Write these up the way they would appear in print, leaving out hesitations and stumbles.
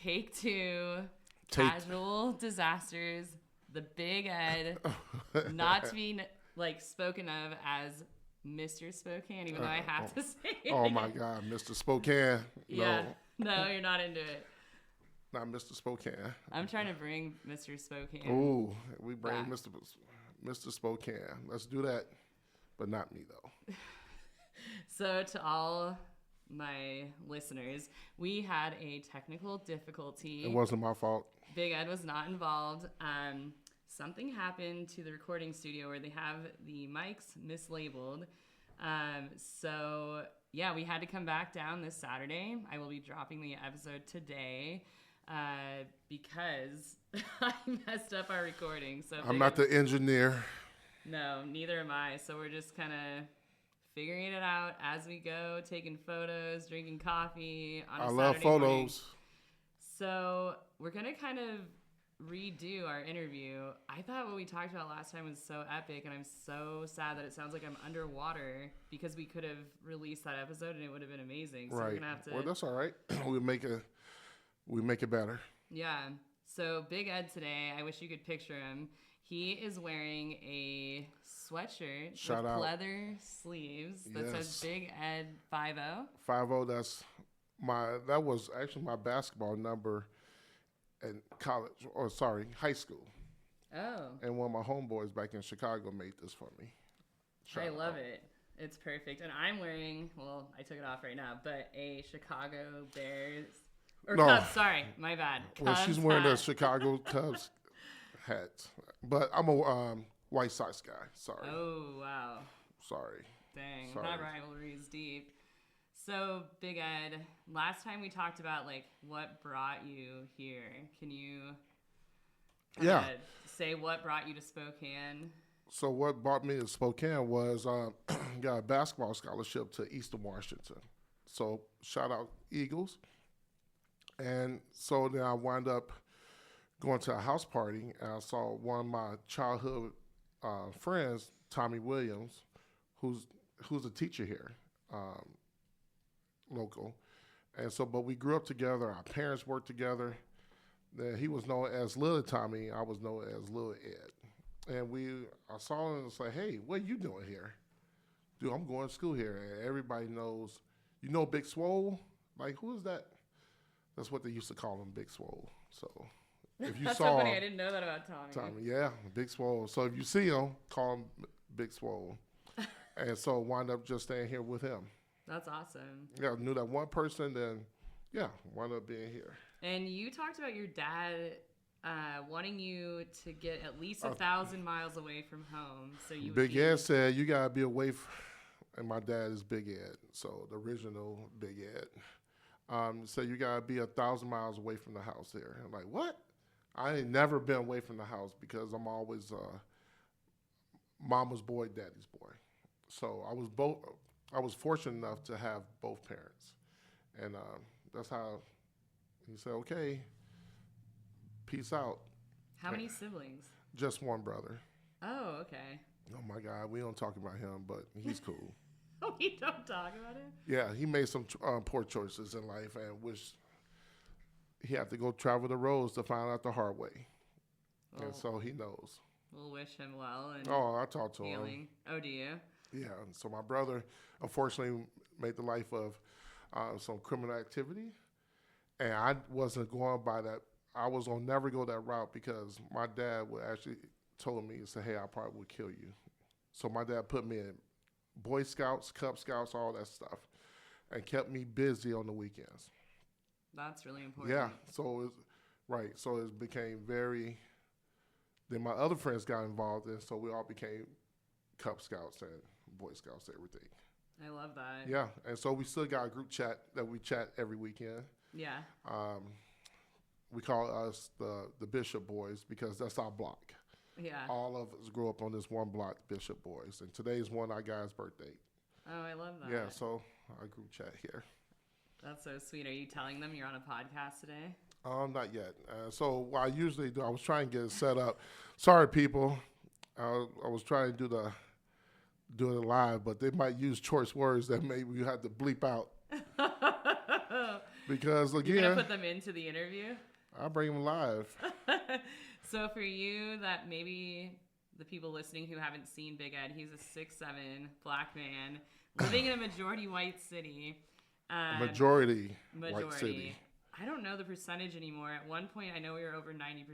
Take two, casual disasters, the Big Ed, not to be like spoken of as Mr. Spokane, even though I have to say it. Oh my God, Mr. Spokane. Yeah. No, you're not into it. Not Mr. Spokane. I'm trying to bring Mr. Spokane. Ooh, we bring back. Mr. Spokane. Let's do that, but not me though. So to all my listeners, we had a technical difficulty. It wasn't my fault. Big Ed was not involved. Something happened to the recording studio where they have the mics mislabeled. So yeah, we had to come back down this Saturday. I will be dropping the episode today because I messed up our recording. So I'm not the engineer. No, neither am I. So we're just kind of figuring it out as we go, taking photos, drinking coffee on a Saturday love photos. Morning. So we're going to kind of redo our interview. I thought what we talked about last time was so epic, and I'm so sad that it sounds like I'm underwater because we could have released that episode and it would have been amazing. So right. We're going to have to... Well, that's all right. we make it better. Yeah. So Big Ed today, I wish you could picture him. He is wearing a sweatshirt Shout with out. leather sleeves that says Big Ed 50. 50, that was actually my basketball number in high school. Oh. And one of my homeboys back in Chicago made this for me. I love it. It's perfect. And I'm wearing, well, I took it off right now, but a Chicago Bears, Cubs, sorry, my bad. Well, Cubs she's wearing hat. a Chicago Cubs hat. But I'm a White Sox guy. Sorry. Oh, wow. Sorry. Dang, Sorry. that rivalry is deep. So, Big Ed, last time we talked about, like, what brought you here. Can you say what brought you to Spokane? So what brought me to Spokane was got a basketball scholarship to Eastern Washington. So shout out Eagles. And so then I wound up going to a house party, and I saw one of my childhood friends, Tommy Williams, who's a teacher here, local. And so, but we grew up together. Our parents worked together. Then he was known as Little Tommy. I was known as Little Ed. And I saw him and said, "Hey, what are you doing here?" "Dude, I'm going to school here." And everybody knows, Big Swole? Like, who is that? That's what they used to call him, Big Swole. So if you That's saw so funny. I didn't know that about Tommy. yeah, Big Swole. So if you see him, call him Big Swole. And so wind up just staying here with him. That's awesome. Yeah, I knew that one person, then, wound up being here. And you talked about your dad wanting you to get at least 1,000 miles away from home. So you Big Ed said, you got to be away and my dad is Big Ed, so the original Big Ed. So you got to be 1,000 miles away from the house there. I'm like, what? I ain't never been away from the house because I'm always mama's boy, daddy's boy. So I was fortunate enough to have both parents. And that's how he said, okay, peace out. How many siblings? Just one brother. Oh, okay. Oh, my God. We don't talk about him, but he's cool. Oh, we don't talk about it? Yeah, he made some poor choices in life and wish he had to go travel the roads to find out the hard way. And so he knows. We'll wish him well. And I talked to healing. him. Oh, do you? Yeah, and so my brother, unfortunately, made the life of some criminal activity. And I wasn't going by that. I was going to never go that route because my dad would actually told me, he said, hey, I probably would kill you. So my dad put me in Boy Scouts, Cub Scouts, all that stuff, and kept me busy on the weekends. That's really important. Yeah, so it became very, then my other friends got involved, and so we all became Cub Scouts and Boy Scouts, everything. I love that. Yeah, and so we still got a group chat that we chat every weekend. Yeah. We call us the Bishop Boys because that's our block. Yeah. All of us grew up on this one block, Bishop Boys, and today's one of our guys' birthday. Oh, I love that. Yeah, so our group chat here. That's so sweet. Are you telling them you're on a podcast today? Not yet. So what I usually do, I was trying to get it set up. Sorry, people. I was trying to do it live, but they might use choice words that maybe you have to bleep out. Because You're gonna again, put them into the interview. I bring them live. So for you, that maybe the people listening who haven't seen Big Ed, he's a 6'7" black man living in a majority white city. Majority white city. I don't know the percentage anymore. At one point, I know we were over 90%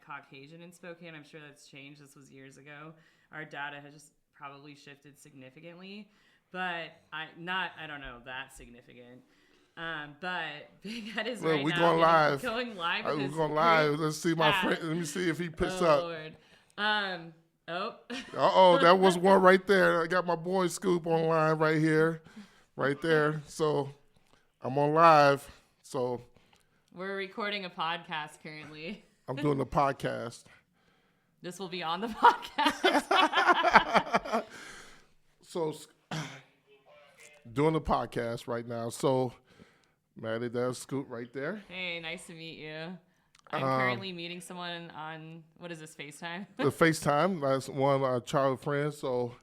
Caucasian in Spokane. I'm sure that's changed. This was years ago. Our data has just probably shifted significantly, but I don't know that significant. But Big Ed is right we now going live. Going live. With We're his going live. group Let's see my chat. friend. Let me see if he picks Oh, up. Lord. That was one right there. I got my boy Scoop online right here, right there. So I'm on live. So We're recording a podcast currently. I'm doing the podcast. This will be on the podcast. So doing the podcast right now. So Maddie, there's Scoop right there. Hey, nice to meet you. I'm currently meeting someone on, what is this, FaceTime? The FaceTime, that's one of our childhood friends. So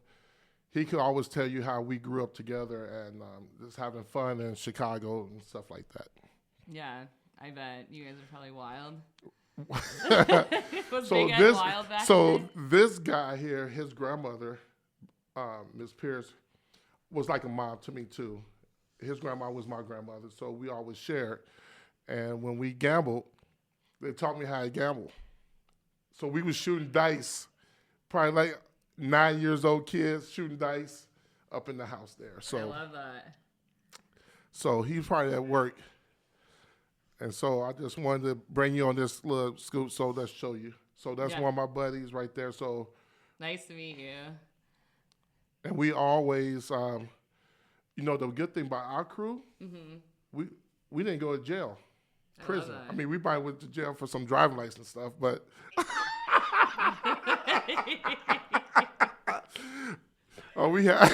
he could always tell you how we grew up together and just having fun in Chicago and stuff like that. Yeah, I bet. You guys are probably wild. Was So Big Ed wild back then? this guy here, his grandmother, Miss Pierce, was like a mom to me too. His grandma was my grandmother, so we always shared. And when we gambled, they taught me how to gamble. So we was shooting dice, probably like 9 years old kids shooting dice up in the house there. So I love that. So he's probably at work. And so I just wanted to bring you on this little scoop, so let's show you. So that's one of my buddies right there. So nice to meet you. and we always, the good thing about our crew, we didn't go to jail, prison. I mean, we probably went to jail for some driving license stuff, but we had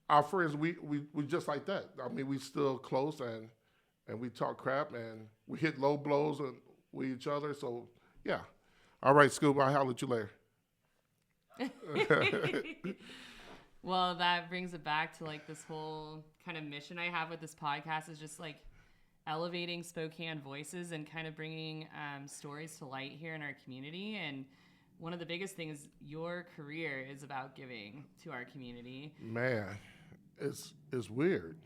our friends. We just like that. I mean, we still close and we talk crap and we hit low blows with each other. So yeah. All right, Scoop, I'll holler at you later. Well, that brings it back to like this whole kind of mission I have with this podcast is just like elevating Spokane voices and kind of bringing stories to light here in our community. And one of the biggest things, your career is about giving to our community. Man, it's weird.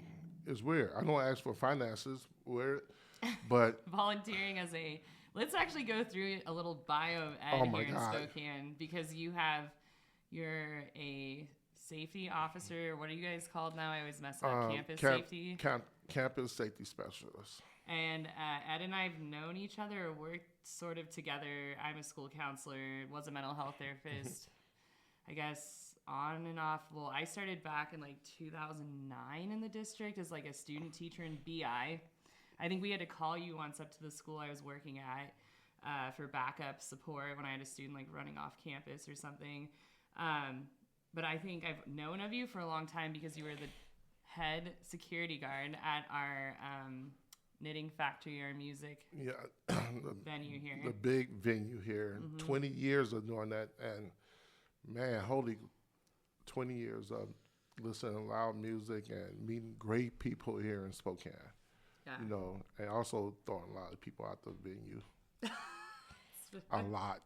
It's weird. I don't ask for finances, but volunteering as let's actually go through a little bio of Ed here in Spokane, because you're a safety officer. What are you guys called now? I always mess up. Campus safety specialist. And Ed and I have known each other, or worked sort of together. I'm a school counselor, was a mental health therapist, I guess on and off. Well, I started back in like 2009 in the district as like a student teacher in BI. I think we had to call you once up to the school I was working at for backup support when I had a student like running off campus or something. But I think I've known of you for a long time because you were the head security guard at our knitting factory, our music venue here. The big venue here. 20 years of doing that. And man, 20 years of listening to loud music and meeting great people here in Spokane. Yeah. And also throwing a lot of people out the venue. A lot.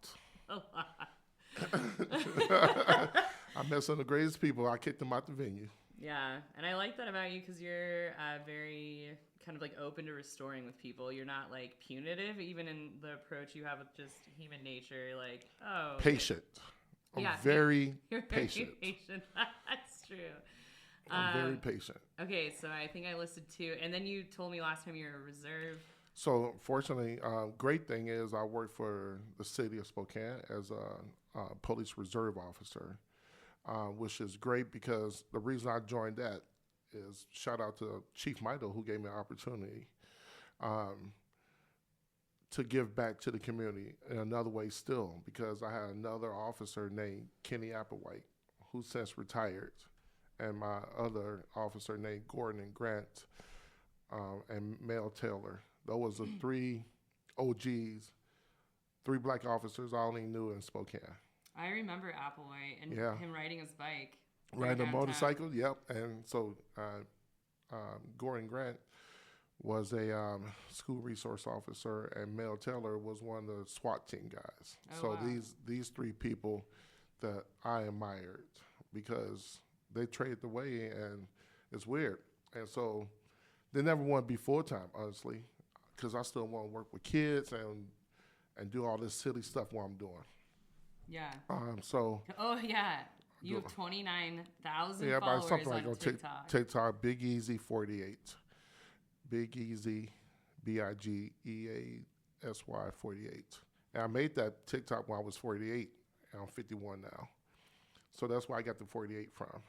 I met some of the greatest people. I kicked them out the venue. Yeah, and I like that about you because you're very kind of like open to restoring with people. You're not like punitive, even in the approach you have with just human nature. Like, patient. I'm very patient. That's true. I'm very patient. Okay, so I think I listed 2, and then you told me last time you were a reserve. So fortunately, great thing is I work for the city of Spokane as a police reserve officer, which is great because the reason I joined that is shout out to Chief Michael, who gave me an opportunity to give back to the community in another way still, because I had another officer named Kenny Applewhite who since retired, and my other officer named Gordon and Grant and Mel Taylor. Those were the 3 OGs, 3 black officers I only knew in Spokane. I remember Applewhite and him riding his bike. There riding a downtown. motorcycle. Yep. And so Gordon Grant was a school resource officer, and Mel Taylor was one of the SWAT team guys. Oh, So wow. these three people that I admired because they traded the way, and it's weird. And so they never want to be full time, honestly, because I still want to work with kids and do all this silly stuff while I'm doing. Yeah. So Oh, yeah. You have 29,000 yeah, but followers something like on on TikTok. TikTok, Big Easy 48, Big Easy, BIGEASY 48. And I made that TikTok when I was 48, and I'm 51 now. So that's where I got the 48 from.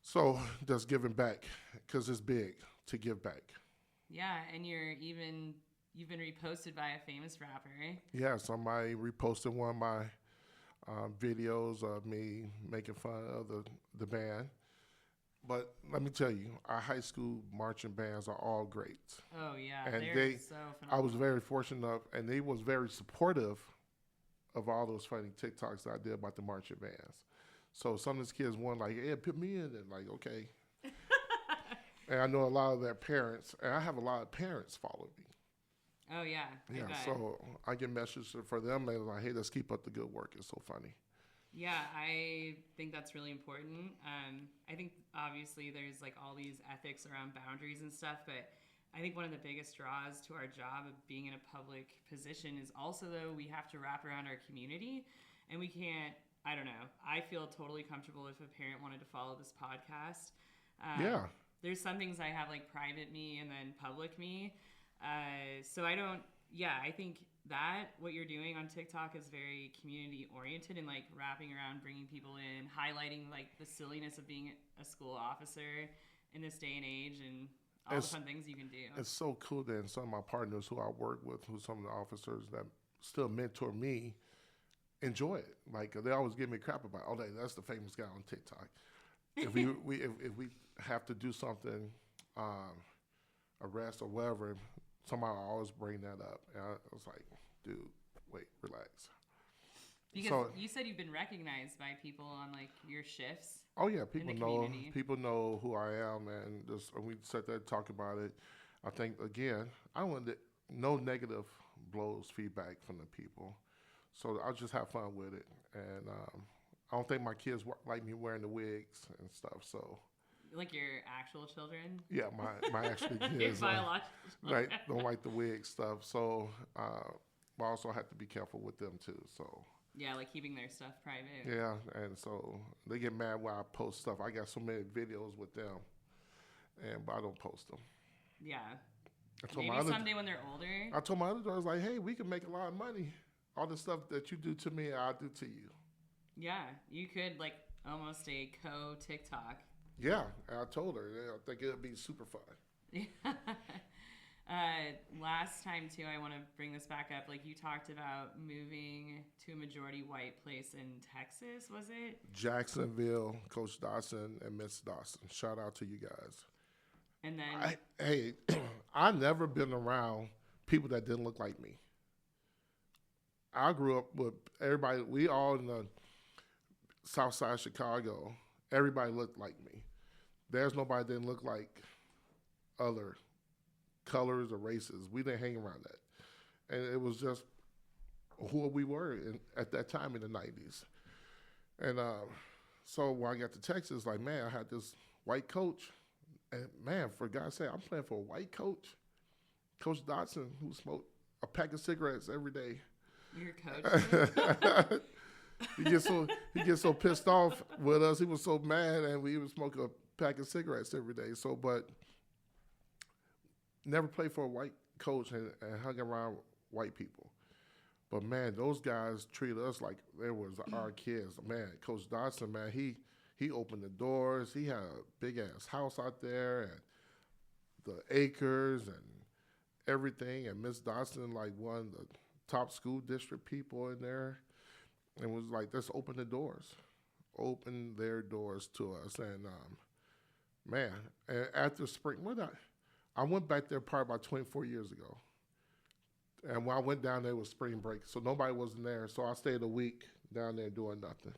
So just giving back, because it's big to give back. Yeah, and you've been reposted by a famous rapper. Yeah, somebody reposted one of my videos of me making fun of the band. But let me tell you, our high school marching bands are all great. Oh yeah, And they're so I was phenomenal. very fortunate enough, and they was very supportive of all those funny TikToks that I did about the marching bands. So some of these kids want like, "Hey, put me in," and like, okay. And I know a lot of their parents, and I have a lot of parents follow me. Oh yeah, I Yeah, bet. so I get messages for them. They're like, "Hey, let's keep up the good work. It's so funny." Yeah, I think that's really important. I think obviously there's like all these ethics around boundaries and stuff, but I think one of the biggest draws to our job of being in a public position is also though we have to wrap around our community, and we can't. I don't know. I feel totally comfortable if a parent wanted to follow this podcast. Yeah. There's some things I have like private me and then public me. So I don't. Yeah, I think that what you're doing on TikTok is very community oriented and like wrapping around, bringing people in, highlighting like the silliness of being a school officer in this day and age, and all the fun things you can do. It's so cool that some of my partners who I work with, who some of the officers that still mentor me, enjoy it. Like they always give me crap about, "Oh, that's the famous guy on TikTok." If if we have to do something, arrest or whatever, somebody will always bring that up. And I was like, "Dude, wait, relax." Because So- you said you've been recognized by people on like your shifts. Oh yeah, the people know community. who I am, and just and we sat there and talk about it. I think again, I don't want no negative blows feedback from the people, so I'll just have fun with it. And I don't think my kids like me wearing the wigs and stuff. So Like your actual children? yeah, my actual Your kids biological right children. don't like the wig stuff. So I also have to be careful with them too. So. Yeah, like keeping their stuff private. Yeah, and so they get mad when I post stuff. I got so many videos with them, but I don't post them. Yeah. I told Maybe my other, someday when they're older. I told my other daughters like, "Hey, we can make a lot of money. All the stuff that you do to me, I do to you." Yeah, you could like almost a TikTok. Yeah, and I told her. I think it'll be super fun. Last time too, I want to bring this back up. Like you talked about moving to a majority white place in Texas, was it? Jacksonville, Coach Dawson and Miss Dawson. Shout out to you guys. And then Hey, I never been around people that didn't look like me. I grew up with everybody. We all in the South Side of Chicago. Everybody looked like me. There's nobody that didn't look like other colors or races. We didn't hang around that, and it was just who we were at that time in the '90s. And so when I got to Texas, like man, I had this white coach, and man, for God's sake, I'm playing for a white coach, Coach Dotson, who smoked a pack of cigarettes every day. your coach. He gets so pissed off with us. He was so mad, and we would smoke a pack of cigarettes every day. So, but never played for a white coach and hung around white people. But man, those guys treated us like they was our kids. Man, Coach Dodson, man, he opened the doors. He had a big ass house out there and the acres and everything. And Miss Dodson like one of the top school district people in there, and was like, let's open the doors, open their doors to us. And man, and after spring, I went back there probably about 24 years ago. And when I went down there, it was spring break, so nobody wasn't there. So I stayed a week down there doing nothing.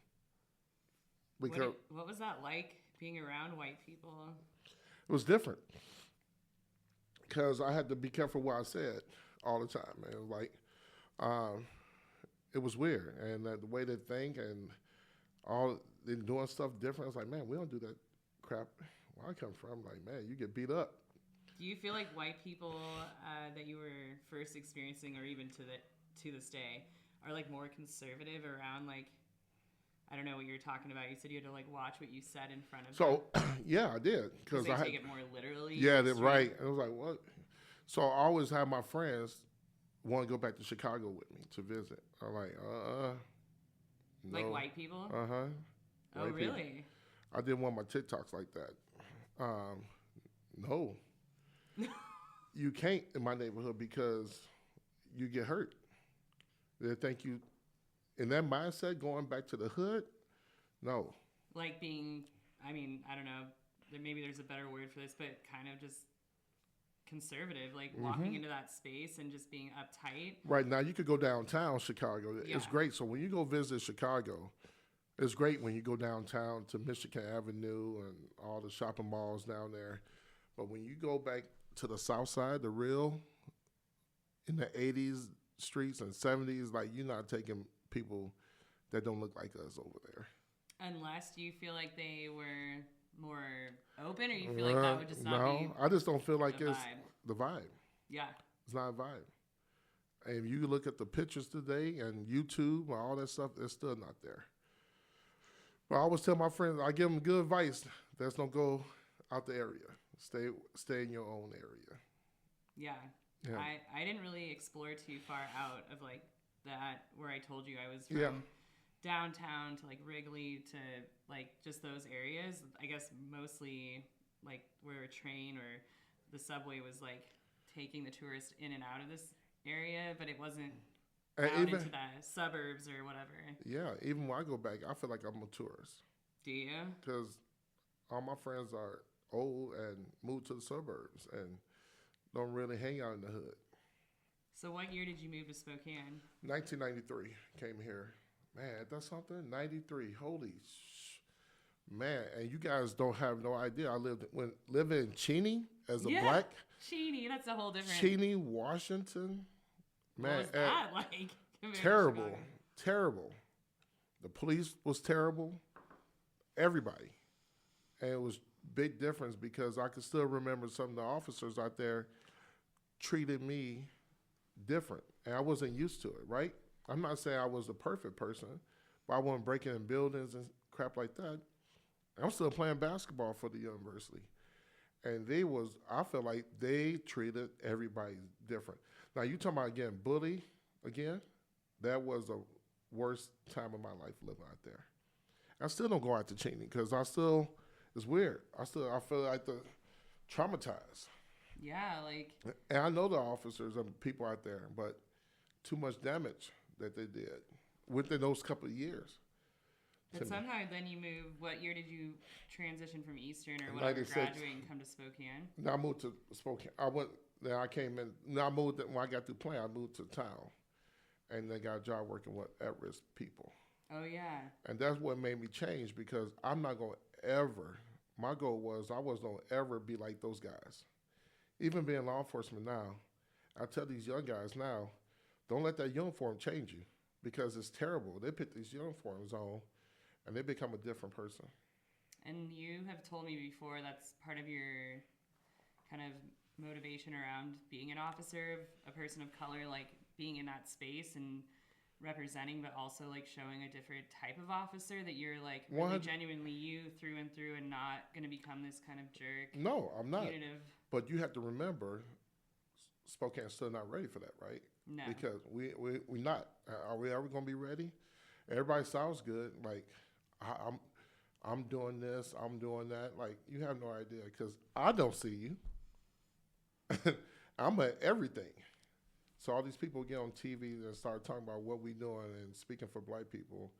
because What was that like being around white people? it was different. Because I had to be careful what I said all the time, man. Like, um, it was weird, and the way they think and all they doing stuff different. It's like, man, we don't do that crap. Where I come from, like, man, you get beat up. Do you feel like white people that you were first experiencing, or even to this day, are like more conservative around like, I don't know what you're talking about. You said you had to like watch what you said in front of them. So, yeah, I did Because because they I had, take it more literally. yeah, they're right. And I was like, what? So I always have my friends want to go back to Chicago with me to visit. I'm like, no. Like white people? Uh-huh. Oh, White people. really? I did one of my TikToks like that. No. You can't in my neighborhood because you get hurt. They think you, in that mindset, going back to the hood, no. Like being, I mean, I don't know. Maybe there's a better word for this, but kind of just conservative, like walking into that space and just being uptight. Right now, you could go downtown Chicago. Yeah. It's great. So when you go visit Chicago, it's great when you go downtown to Michigan Avenue and all the shopping malls down there. But when you go back to the south side, the real, in the 80s streets and 70s, like you're not taking people that don't look like us over there. Unless you feel like they were more open, or you feel like that would just not be I just don't feel like the it's vibe. the vibe. Yeah. It's not a vibe. And if you look at the pictures today and YouTube and all that stuff, it's still not there. But I always tell my friends, I give them good advice. Let's don't go out the area. Stay in your own area. Yeah. Yeah. I didn't really explore too far out of like that where I told you I was from Yeah. downtown to like Wrigley to like just those areas. I guess mostly like where a train or the subway was like taking the tourist in and out of this area, but it wasn't And out even, into the suburbs or whatever. yeah, even when I go back, I feel like I'm a tourist Do you? because all my friends are old and moved to the suburbs and don't really hang out in the hood. So what year did you move to Spokane? 1993 came here. Man, that's something. 93. Holy man! And you guys don't have no idea. I living in Cheney as a Yeah. black. Cheney, that's a whole different. Cheney, Washington. Man, What was that like? compared to terrible, Chicago? terrible. The police was terrible. Everybody, and it was big difference because I could still remember some of the officers out there treated me different, and I wasn't used to it. Right? I'm not saying I was the perfect person, but I wasn't breaking in buildings and crap like that. I'm still playing basketball for the university. And I feel like they treated everybody different. Now, you talking about, again, bully, again, that was the worst time of my life living out there. I still don't go out to Cheney because it's weird. I feel like the traumatized. Yeah, like And I know the officers and people out there, but too much damage that they did within those couple of years. but somehow then you move. What year did you transition from Eastern or whatever, 96. graduate and come to Spokane? Now I moved to Spokane. Then I came in. Now I moved, when I got through playing, I moved to town. And then got a job working with at-risk people. Oh yeah. And that's what made me change because I'm not going to ever, my goal was I wasn't going to ever be like those guys. Even being law enforcement now, I tell these young guys now, don't let that uniform change you because it's terrible. They put these uniforms on and they become a different person. And you have told me before that's part of your kind of motivation around being an officer, a person of color, like being in that space and representing, but also like showing a different type of officer that you're like really genuinely you through and through and not going to become this kind of jerk. No, I'm not. Punitive. But you have to remember, Spokane's still not ready for that, right? No. Because we not. Are we ever going to be ready? Everybody sounds good. Like, I'm doing this, I'm doing that. Like, you have no idea because I don't see you. I'm at everything. So all these people get on TV and start talking about what we doing and speaking for black people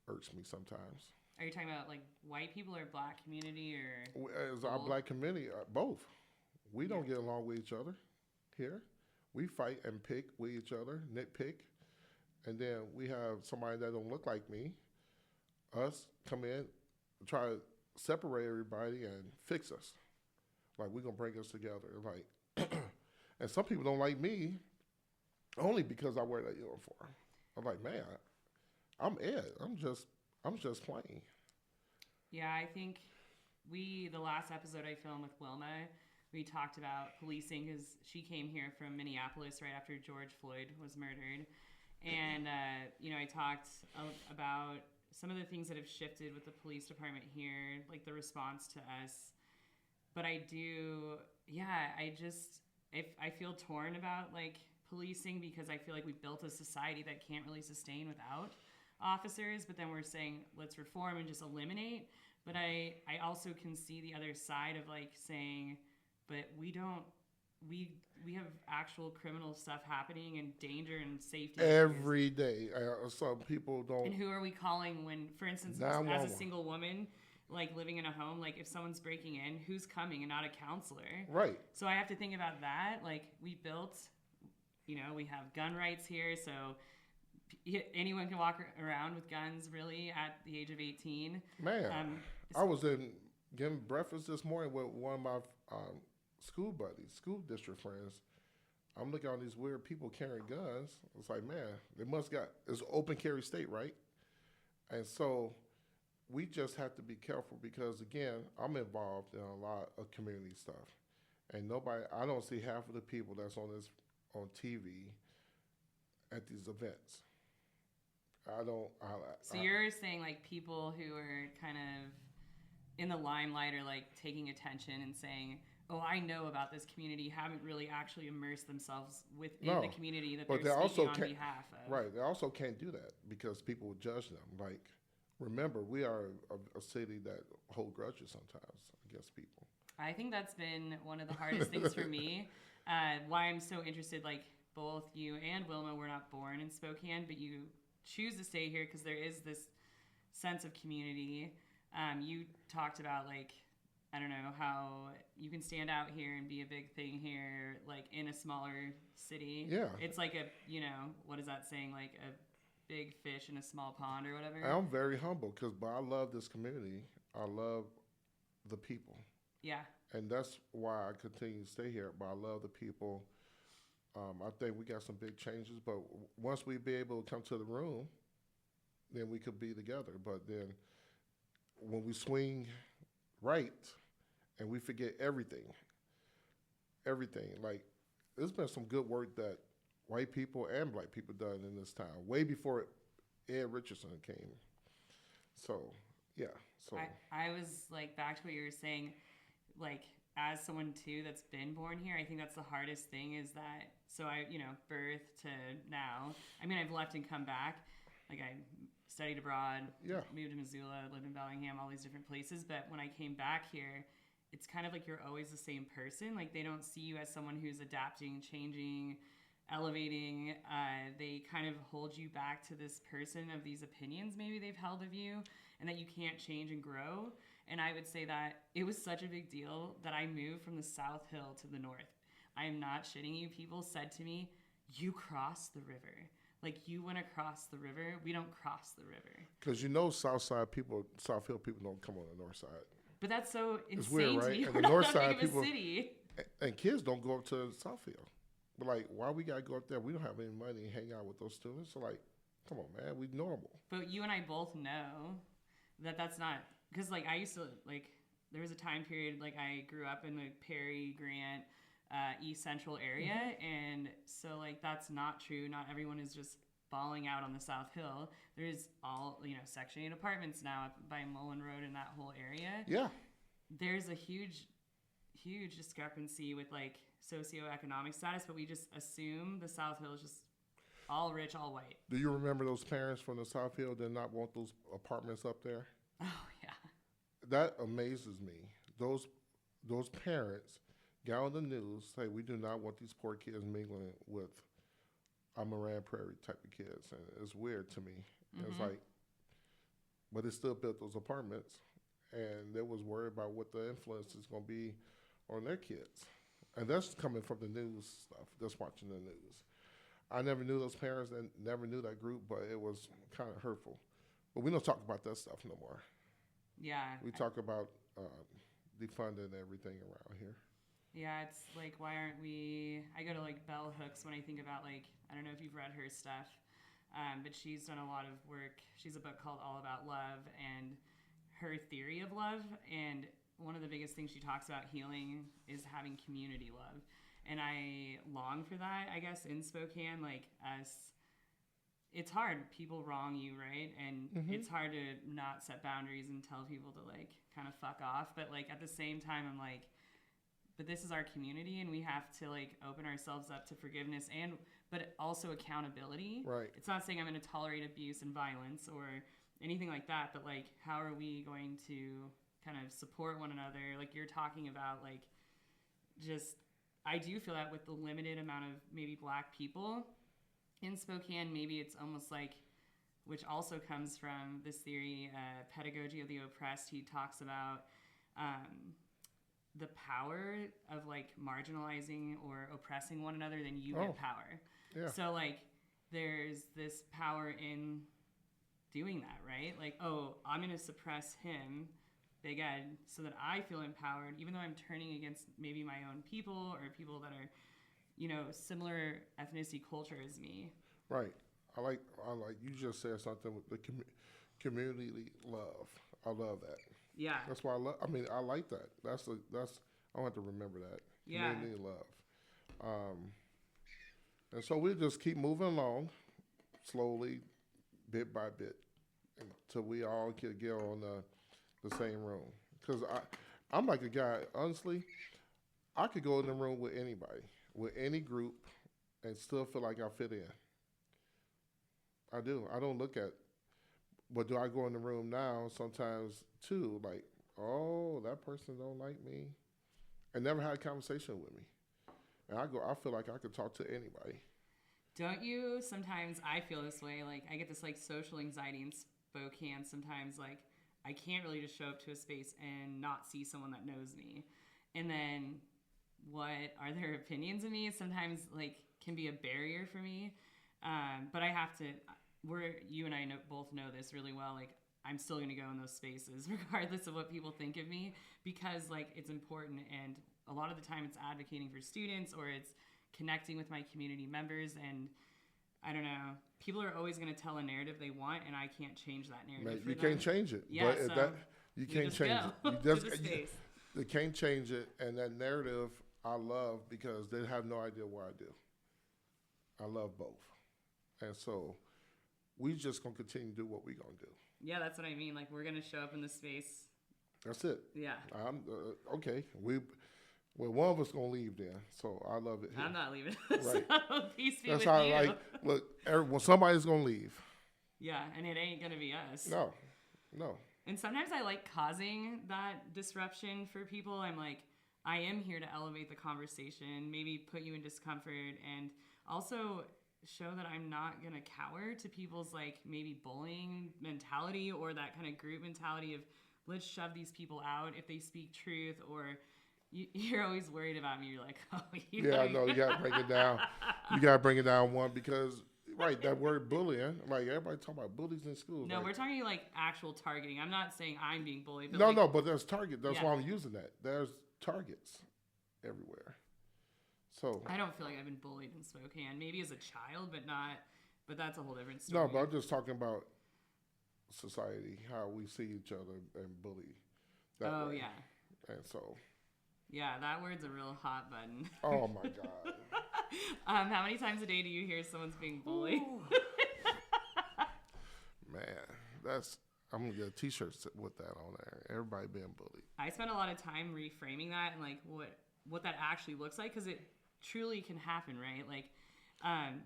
irks me sometimes. Are you talking about like white people or black community or? As our black community, both. We don't get along with each other here. We fight and pick with each other, nitpick. And then we have somebody that don't look like me us come in, try to separate everybody and fix us. Like we're gonna bring us together. Like, and some people don't like me only because I wear that uniform. I'm like, man, I'm Ed. I'm just plain. Yeah, I think the last episode I filmed with Wilma, we talked about policing because she came here from Minneapolis right after George Floyd was murdered. And, I talked about some of the things that have shifted with the police department here, like the response to us. But I feel torn about like policing because I feel like we built a society that can't really sustain without officers, but then we're saying let's reform and just eliminate. But I also can see the other side of like saying, but we have actual criminal stuff happening and danger and safety every day. Some people don't. And who are we calling when, for instance, as a single woman, like living in a home, like if someone's breaking in, who's coming and not a counselor? Right. So I have to think about that. Like we built, we have gun rights here, so anyone can walk around with guns really at the age of 18. Man, I was getting breakfast this morning with one of my school buddies, school district friends. I'm looking at these weird people carrying guns. It's like, man, they must it's open carry state, right? And so we just have to be careful because, again, I'm involved in a lot of community stuff. And I don't see half of the people that's on TV at these events. So you're saying like people who are kind of in the limelight are like taking attention and saying, oh, I know about this community, haven't really actually immersed themselves within the community that they're speaking on behalf of. Right. They also can't do that because people will judge them. Like, remember, we are a city that hold grudges sometimes against people. I think that's been one of the hardest things for me. Why I'm so interested, like both you and Wilma were not born in Spokane, but you choose to stay here because there is this sense of community. You talked about like, I don't know, how you can stand out here and be a big thing here, like in a smaller city. Yeah. It's like what is that saying? Like a big fish in a small pond or whatever. I'm very humble but I love this community. I love the people. Yeah. And that's why I continue to stay here. But I love the people. I think we got some big changes. But once we be able to come to the room, then we could be together. But then when we swing right and we forget everything, like there's been some good work that white people and black people done in this town way before Ed Richardson came. So, yeah. So I was like, back to what you were saying, like as someone too that's been born here, I think that's the hardest thing is that, so I, birth to now, I mean, I've left and come back. Like I studied abroad, moved to Missoula, lived in Bellingham, all these different places. But when I came back here, it's kind of like you're always the same person. Like they don't see you as someone who's adapting, changing, elevating. They kind of hold you back to this person of these opinions maybe they've held of you and that you can't change and grow. And I would say that it was such a big deal that I moved from the South Hill to the North. I am not shitting you. People said to me, you crossed the river. Like you went across the river. We don't cross the river. Because South Hill people don't come on the North side. But that's so insane. It's weird, right? To me. And We're the North not side big of a people city. And kids don't go up to South Hill. But like, why we gotta go up there? We don't have any money to hang out with those students. So like, come on, man, we normal. But you and I both know that that's not, because like I used to like, there was a time period like I grew up in the Perry, Grant, East Central area, and so like that's not true. Not everyone is just balling out on the South Hill. There's all Section 8 apartments now up by Mullen Road in that whole area. Yeah, there's a huge discrepancy with like socioeconomic status, but we just assume the South Hill is just all rich, all white. Do you remember those parents from the South Hill did not want those apartments up there? Oh yeah. That amazes me. Those parents got on the news, say we do not want these poor kids mingling with our Moran Prairie type of kids, and it's weird to me. Mm-hmm. It's like, but they still built those apartments, and they was worried about what the influence is going to be on their kids, and that's coming from the news stuff. Just watching the news. I never knew those parents and never knew that group, but it was kind of hurtful. But we don't talk about that stuff no more. Yeah. We talk about defunding everything around here. Yeah, it's like, why aren't we... I go to, like, Bell Hooks when I think about, like, I don't know if you've read her stuff, but she's done a lot of work. She's a book called All About Love, and her theory of love, and one of the biggest things she talks about healing is having community love. And I long for that, I guess, in Spokane, like, us... It's hard. People wrong you, right? And it's hard to not set boundaries and tell people to, like, kind of fuck off. But, like, at the same time, I'm like... But this is our community, and we have to, like, open ourselves up to forgiveness but also accountability. Right. It's not saying I'm going to tolerate abuse and violence or anything like that, but, like, how are we going to kind of support one another? Like, you're talking about, like, just, I do feel that with the limited amount of maybe Black people in Spokane, maybe it's almost like, which also comes from this theory, pedagogy of the oppressed. He talks about the power of, like, marginalizing or oppressing one another, then you get power. Yeah. So, like, there's this power in doing that, right? Like, oh, I'm going to suppress him, Big Ed, so that I feel empowered, even though I'm turning against maybe my own people or people that are, you know, similar ethnicity, culture as me. Right. I like you just said something with the community love. I love that. Yeah. That's why I like that. I want to remember that. Yeah. Community love. And so we just keep moving along slowly, bit by bit, until we all can get on the same room. Because I'm like a guy, honestly, I could go in the room with anybody, with any group, and still feel like I fit in. I do. I don't look at, but do I go in the room now sometimes too, like, oh, that person don't like me, and never had a conversation with me. And I feel like I could talk to anybody. Don't you sometimes, I feel this way, like, I get this, like, social anxiety in Spokane sometimes, like, I can't really just show up to a space and not see someone that knows me. And then, what are their opinions of me? Sometimes, like, can be a barrier for me. But I have to, you and I both know this really well, like, I'm still going to go in those spaces regardless of what people think of me, because, like, it's important, and a lot of the time it's advocating for students or it's connecting with my community members, and I don't know, people are always going to tell a narrative they want, and I can't change that narrative. You can't change it. Yeah, but so you can't change it. You can't change it, and that narrative I love because they have no idea what I do. I love both. And so we just going to continue to do what we're going to do. Yeah, that's what I mean. Like, we're going to show up in the space. That's it. Yeah. I'm okay. Well, one of us going to leave then. So I love it here. I'm not leaving. Right. So peace be that's with how you. I like, look, somebody's going to leave. Yeah, and it ain't going to be us. No. And sometimes I like causing that disruption for people. I'm like, I am here to elevate the conversation, maybe put you in discomfort, and also show that I'm not going to cower to people's, like, maybe bullying mentality or that kind of group mentality of let's shove these people out if they speak truth, or you're always worried about me. You're like, oh, you know, you got to bring it down. You got to bring it down one because, right, that word bullying, like everybody talking about bullies in schools. No, like, we're talking like actual targeting. I'm not saying I'm being bullied. But no, but there's target. That's why I'm using that. There's targets everywhere. So I don't feel like I've been bullied in Spokane. Maybe as a child, but that's a whole different story. No, but I'm just talking about society, how we see each other and bully that way. Yeah. And so. Yeah, that word's a real hot button. Oh my God. How many times a day do you hear someone's being bullied? Man, I'm gonna get a T-shirt with that on there. Everybody being bullied. I spend a lot of time reframing that and, like, what that actually looks like, because it truly can happen, right? Like,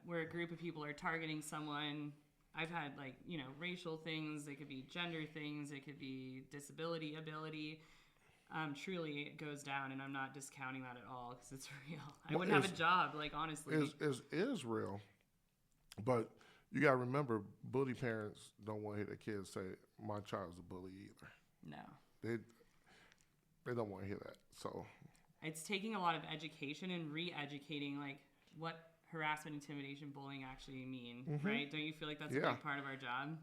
where a group of people are targeting someone. I've had, like, you know, racial things. It could be gender things. It could be disability, ability. Truly, it goes down, and I'm not discounting that at all because it's real. I wouldn't have a job, like, honestly. It is real, but you got to remember, bully parents don't want to hear their kids say, my child's a bully either. No. They don't want to hear that. So it's taking a lot of education and re-educating, like, what harassment, intimidation, bullying actually mean, right? Don't you feel like that's a big part of our job?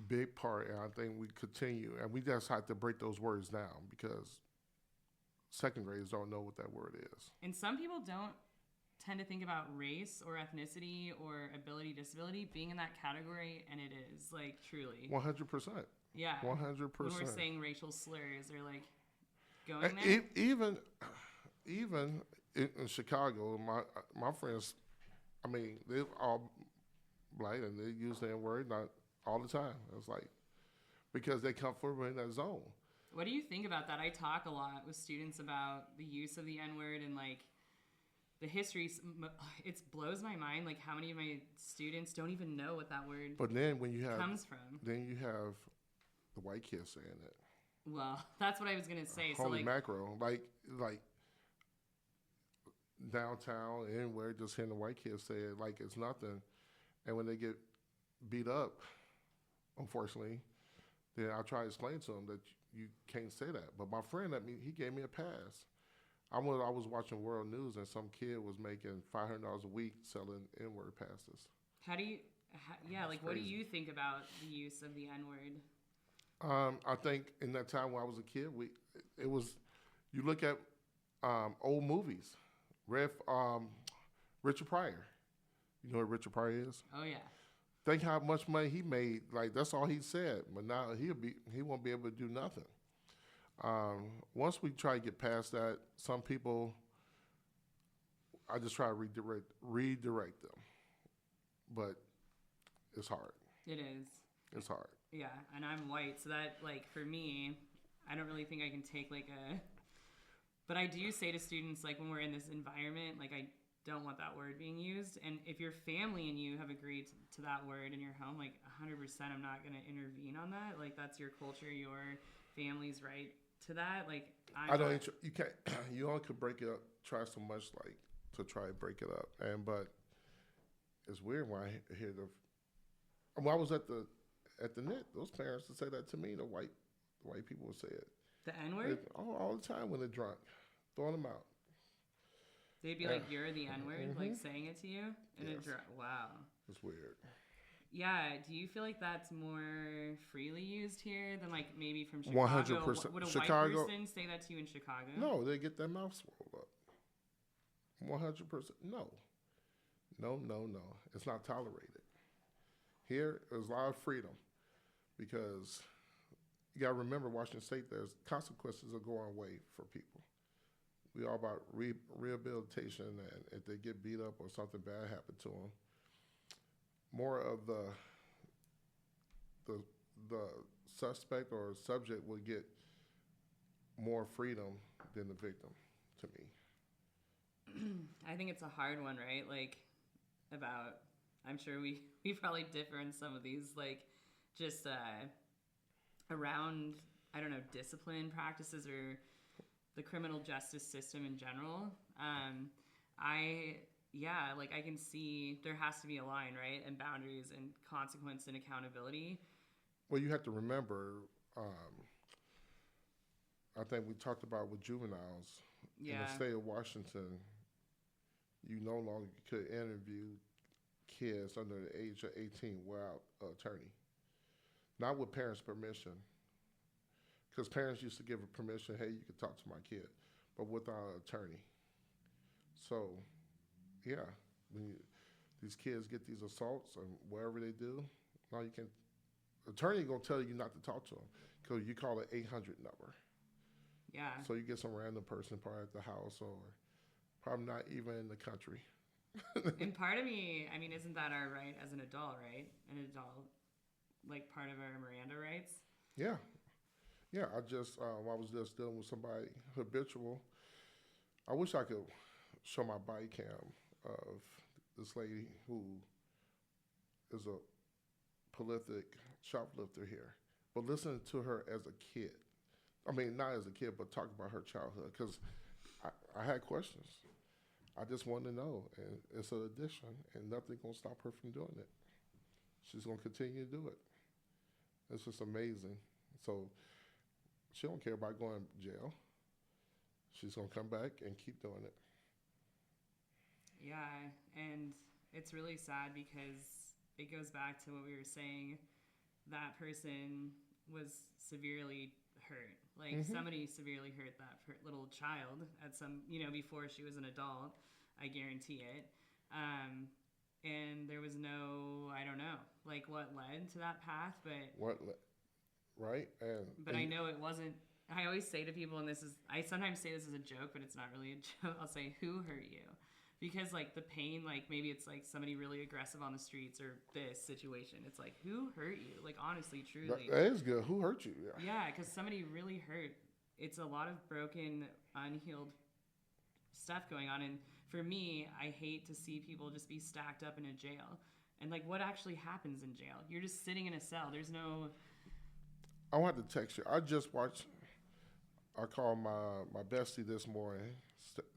big part, and I think we continue, and we just have to break those words down because second graders don't know what that word is. And some people don't tend to think about race or ethnicity or ability, disability being in that category, and it is, like, truly. 100%. Yeah. 100%. When we're saying racial slurs, they're, like, going there. Even in Chicago, my friends, I mean, they're all black, and they use the N-word not all the time. It's like, because they come from in that zone. What do you think about that? I talk a lot with students about the use of the N-word and, like, the history. It blows my mind, like, how many of my students don't even know what that word But then when you have comes from. Then you have the white kids saying it. Well, that's what I was gonna say. Holy So, like, mackerel, like downtown, anywhere, just hearing the white kids say it like it's nothing, and when they get beat up, unfortunately, then I try to explain to them that you can't say that. But my friend, he gave me a pass. I was watching World News, and some kid was making $500 a week selling N-word passes. what do you think about the use of the N-word? I think in that time when I was a kid, you look at old movies. Richard Pryor. You know what Richard Pryor is? Oh yeah. Think how much money he made. Like, that's all he said. But now he won't be able to do nothing. Once we try to get past that, some people, I just try to redirect them. But it's hard. It is. It's hard. Yeah, and I'm white, so that, like, for me, I don't really think I can take, like, but I do say to students, like, when we're in this environment, like, I don't want that word being used. And if your family and you have agreed to that word in your home, like, 100%, I'm not going to intervene on that. Like, that's your culture, your family's right to that. Like, you can't, you only could break it up, try so much, like, to try to break it up. But it's weird when I hear when I was at the NIT, those parents would say that to me. The white people would say it. The N-word? All the time when they're drunk, throwing them out. They'd be like, "You're the N-word," like saying it to you, and Yes. Wow. It's weird. Yeah. Do you feel like that's more freely used here than, like, maybe from Chicago? 100%. Would a Chicago, white person say that to you in Chicago? No, they get their mouth swelled up. 100%. No. It's not tolerated. Here, there's a lot of freedom because you got to remember, Washington State, there's consequences are going away for people. We all about rehabilitation, and if they get beat up or something bad happened to them, more of the suspect or subject will get more freedom than the victim, to me. I think it's a hard one, right? Like, I'm sure we probably differ in some of these, like, just around, I don't know, discipline practices or the criminal justice system in general. I can see there has to be a line, right? And boundaries and consequence and accountability. Well, you have to remember, I think we talked about with juveniles. Yeah. In the state of Washington, you no longer could interview kids under the age of 18 without an attorney. Not with parents' permission. Because parents used to give a permission, hey, you can talk to my kid, but without an attorney. So, yeah, when these kids get these assaults and whatever they do, now you can, attorney gonna tell you not to talk to them because you call it 800 number. Yeah. So you get some random person probably at the house or probably not even in the country. And part of me, I mean, isn't that our right as an adult, right? An adult, like, part of our Miranda rights? Yeah. Yeah, I was just dealing with somebody habitual. I wish I could show my body cam of this lady who is a prolific shoplifter here. But listen to her as a kid. I mean, not as a kid, but talk about her childhood. Because I had questions. I just wanted to know. And it's an addiction, and nothing's going to stop her from doing it. She's going to continue to do it. It's just amazing. So she don't care about going to jail. She's going to come back and keep doing it. Yeah, and it's really sad because it goes back to what we were saying that person was severely hurt. Like somebody severely hurt that little child at some, before she was an adult. I guarantee it. And there was no, I don't know, like what led to that path, but right? But I know it wasn't. I always say to people, and I sometimes say this as a joke, but it's not really a joke. I'll say, who hurt you? Because like the pain, like maybe it's like somebody really aggressive on the streets or this situation. It's like, who hurt you? Like honestly, truly. That is good. Who hurt you? Yeah, because somebody really hurt. It's a lot of broken, unhealed stuff going on. And for me, I hate to see people just be stacked up in a jail. And like, what actually happens in jail? You're just sitting in a cell. There's no. I want to text you. I just watched. I called my bestie this morning,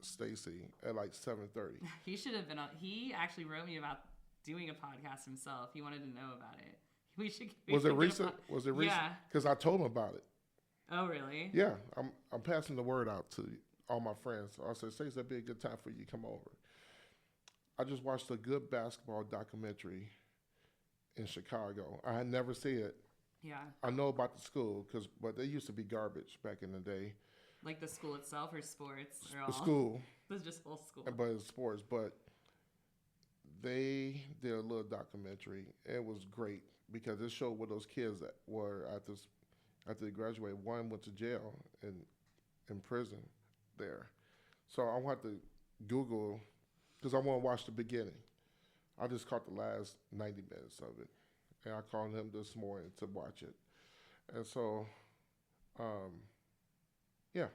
Stacy, at like 7:30. He should have been on. He actually wrote me about doing a podcast himself. He wanted to know about it. We should. Was it recent? Was it recent? Yeah. Because I told him about it. Oh really? Yeah, I'm passing the word out to all my friends. So I said, Stacy, that'd be a good time for you to come over. I just watched a good basketball documentary in Chicago. I had never seen it. Yeah. I know about the school, but they used to be garbage back in the day. Like the school itself or sports? Or all? The school. It was just whole school. But it's sports. But they did a little documentary. It was great because it showed where those kids that were after they graduated. One went to jail and in prison there. So I want to Google, because I want to watch the beginning. I just caught the last 90 minutes of it. And I called him this morning to watch it. And so, yeah.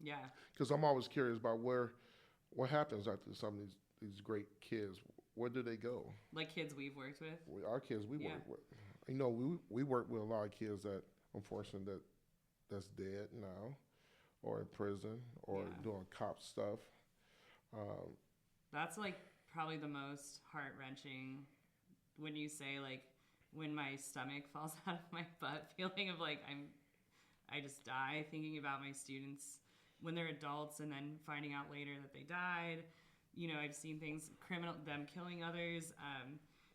Yeah. Because I'm always curious about what happens after some of these great kids. Where do they go? Like kids we've worked with? Our kids we work with. We work with a lot of kids that, unfortunately, that's dead now or in prison or doing cop stuff. That's like probably the most heart-wrenching when you say like when my stomach falls out of my butt feeling of like I just die thinking about my students when they're adults and then finding out later that they died. I've seen things, them killing others.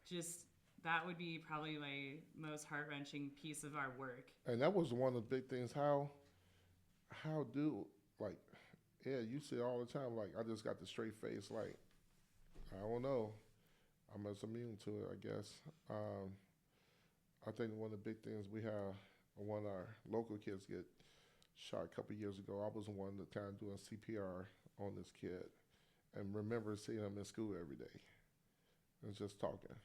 Just that would be probably my most heart-wrenching piece of our work. And that was one of the big things. How do, like, you see all the time, like, I just got the straight face, like, I don't know. I'm as immune to it, I guess. I think one of the big things we have, one of our local kids get shot a couple of years ago. I was the one that kind of doing CPR on this kid and remember seeing him in school every day and just talking.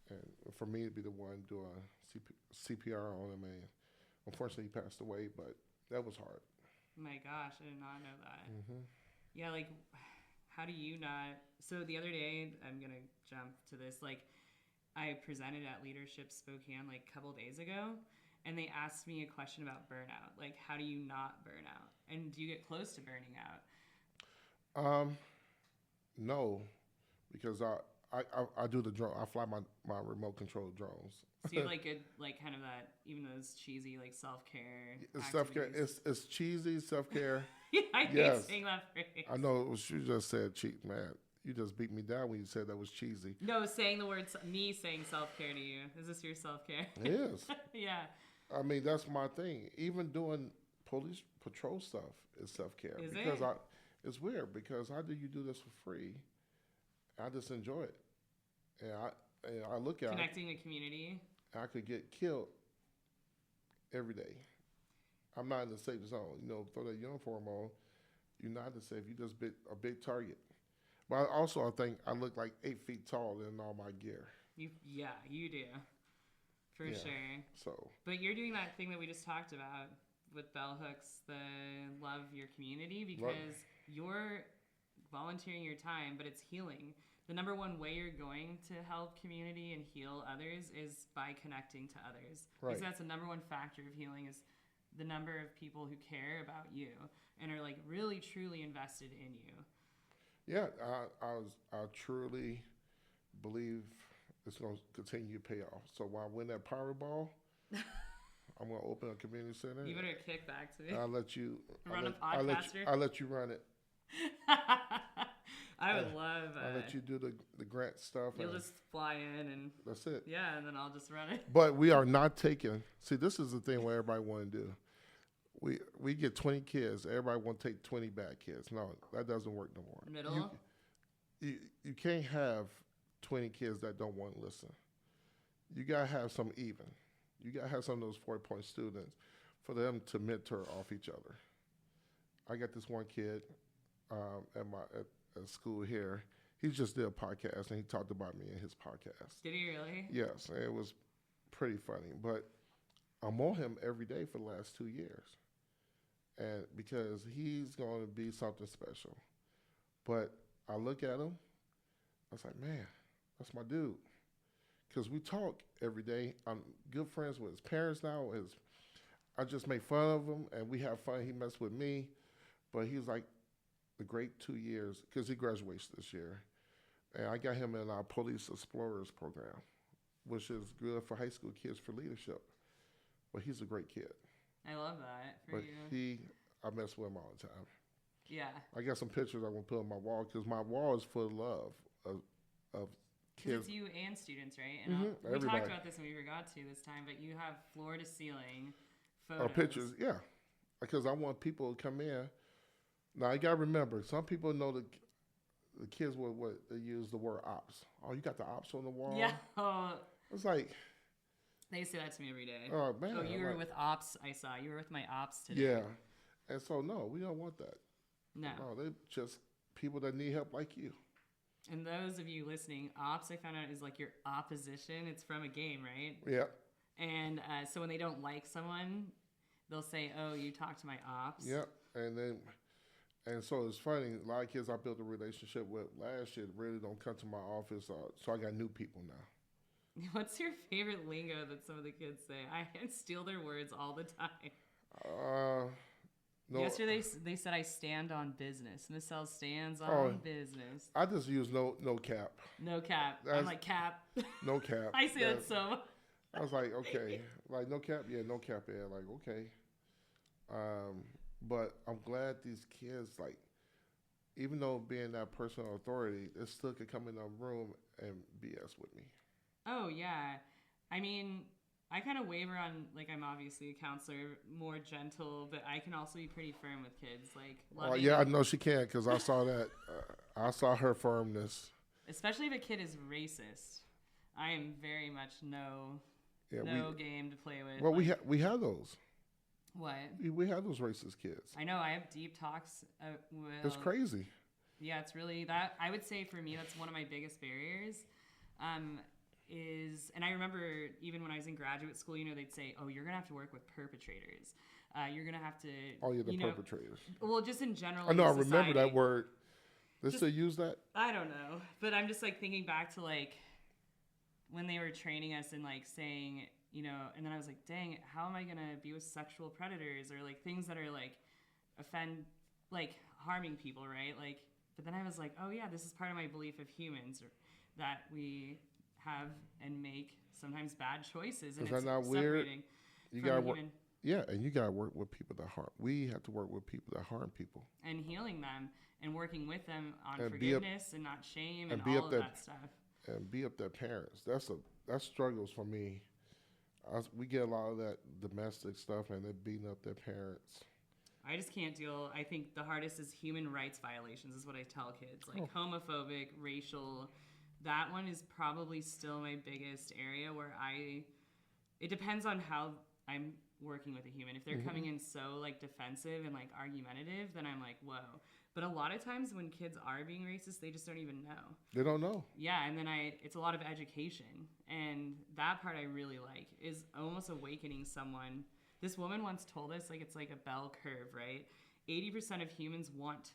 And for me to be the one doing CPR on him, and unfortunately he passed away, but that was hard. My gosh, I did not know that. Mm-hmm. Yeah, like, how do you not... So the other day, I'm going to jump to this, like, I presented at Leadership Spokane, like, a couple days ago, and they asked me a question about burnout. Like, how do you not burn out? And do you get close to burning out? No, because I do the drone. I fly my remote control drones. So you like good, like kind of that, even those cheesy like self-care. Self-care. It's cheesy self-care. Yeah, I hate saying that phrase. I know you just said cheap, man. You just beat me down when you said that was cheesy. No, saying the word, me saying self-care to you. Is this your self-care? It is. Yeah. I mean, that's my thing. Even doing police patrol stuff is self-care. Is because it? It's weird because how do you do this for free? I just enjoy it. And I look at connecting a community. I could get killed every day. I'm not in the safe zone. Throw that uniform on, you're not in the safe. You just a big target. But I think I look like 8 feet tall in all my gear. You do. For sure. So. But you're doing that thing that we just talked about with Bell Hooks, the love your community, because you're volunteering your time, but it's healing. The number one way you're going to help community and heal others is by connecting to others. Right. Because that's the number one factor of healing is the number of people who care about you and are like really truly invested in you. Yeah, I truly believe it's going to continue to pay off. So when I win that Powerball, I'm going to open a community center. You better kick back to me. I'll let you run a podcast. I'll let you run it. I would love I'll let you do the grant stuff. You'll just fly in and that's it. yeah, and then I'll just run it. But we are not taking. See, this is the thing where everybody want to do. We get 20 kids. Everybody want to take 20 bad kids. No, that doesn't work no more. Middle. You can't have 20 kids that don't want to listen. You gotta have some even. You gotta have some of those 4-point students for them to mentor off each other. I got this one kid at school here. He just did a podcast and he talked about me in his podcast. Did he really? Yes, and it was pretty funny. But I'm on him every day for the last 2 years, and because he's going to be something special. But I look at him, I was like, man, that's my dude. Because we talk every day. I'm good friends with his parents now. I just make fun of him, and we have fun. He messed with me. But he's like the great 2 years, because he graduates this year. And I got him in our Police Explorers program, which is good for high school kids for leadership. But he's a great kid. I love that for you. I mess with him all the time. Yeah. I got some pictures I want to put on my wall, because my wall is full of love of kids. It's you and students, right? And we talked about this when we forgot to this time, but you have floor to ceiling photos. Pictures, yeah. Because I want people to come in. Now, you got to remember, some people know the kids would they use the word ops. Oh, you got the ops on the wall? Yeah. It's like... They say that to me every day. Oh, man. Oh, you were with ops, I saw. You were with my ops today. Yeah. And so, no, we don't want that. No. No, they're just people that need help like you. And those of you listening, ops, I found out, is like your opposition. It's from a game, right? Yeah. And so when they don't like someone, they'll say, oh, you talked to my ops. Yep. And so it's funny, a lot of kids I built a relationship with last year really don't come to my office, so I got new people now. What's your favorite lingo that some of the kids say? I steal their words all the time. No. Yesterday they said I stand on business. Miss L stands on business. I just use no cap. No cap. I'm like cap. No cap. I say that so much. I was like, okay. Like, no cap? Yeah, no cap. Yeah, like, okay. But I'm glad these kids, like, even though being that personal authority, they still could come in a room and BS with me. Oh, yeah. I mean, I kind of waver on, like, I'm obviously a counselor, more gentle, but I can also be pretty firm with kids. Like, loving yeah, I know she can, because I saw that. I saw her firmness. Especially if a kid is racist. I am very much no game to play with. Well, we have those. What? We have those racist kids. I know. I have deep talks. It's crazy. Yeah, it's really that. I would say for me, that's one of my biggest barriers. And I remember even when I was in graduate school, they'd say, oh, you're going to have to work with perpetrators. You're going to have to... Oh, yeah, the perpetrators. Well, just in general. I know, I remember that word. They still use that? I don't know. But I'm just, like, thinking back to, like, when they were training us and, like, saying, and then I was like, dang, how am I going to be with sexual predators or, like, things that are, like, harming people, right? Like, but then I was like, oh, yeah, this is part of my belief of humans, that we have and make sometimes bad choices. And is that not weird? You gotta work. Yeah, and you gotta work with people that harm. We have to work with people that harm people and healing them and working with them on forgiveness and not shame and all of that stuff. And be up their parents. That struggles for me. We get a lot of that domestic stuff, and they're beating up their parents. I just can't deal. I think the hardest is human rights violations is what I tell kids. Like homophobic, racial. That one is probably still my biggest area where it depends on how I'm working with a human. If they're coming in so like defensive and like argumentative, then I'm like, whoa. But a lot of times when kids are being racist, they just don't even know. They don't know. Yeah, and then it's a lot of education. And that part I really like is almost awakening someone. This woman once told us, like, it's like a bell curve, right? 80% of humans want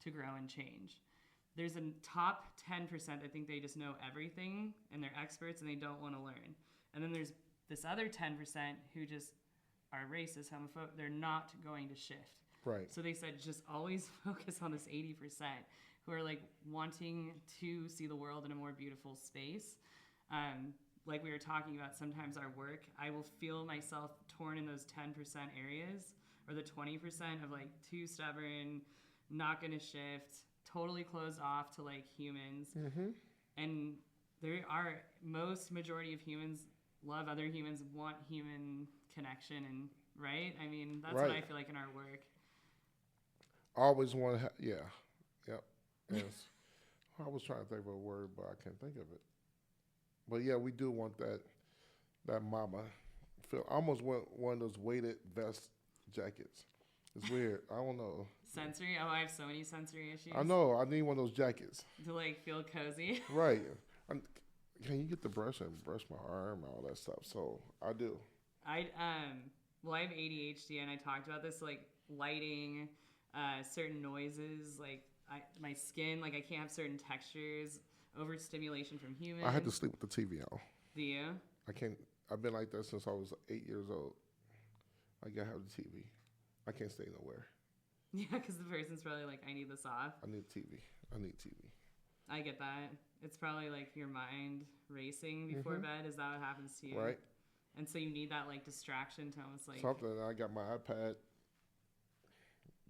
to grow and change. There's a top 10% that think they just know everything and they're experts and they don't want to learn. And then there's this other 10% who just are racist, homophobic. They're not going to shift. Right. So they said just always focus on this 80% who are like wanting to see the world in a more beautiful space. Like we were talking about, sometimes our work, I will feel myself torn in those 10% areas or the 20% of like too stubborn, not going to shift. totally closed off to like humans, Mm-hmm. and majority of humans love other humans, want human connection, and right. I mean, that's what I Right. feel like in our work. Always want to. Yeah. Yep. Yes. I was trying to think of a word, but I can't think of it. But yeah, we do want that mama feel. I almost want one of those weighted vest jackets. It's weird. I don't know. Sensory. Oh, I have so many sensory issues. I know. I need one of those jackets. To like feel cozy. Right. I'm, can you get the brush and brush my arm and all that stuff? So I do. Well, I have ADHD, and I talked about this, like lighting, certain noises, like my skin, like I can't have certain textures, overstimulation from humans. I had to sleep with the TV on. Do you? I can't. I've been like that since I was 8 years old. I gotta have the TV. I can't stay nowhere. Yeah, because the person's probably like, I need this off. I need TV. I need TV. I get that. It's probably like your mind racing before bed. Is that what happens to you? Right. And so you need that like distraction to almost like Something. I got my iPad.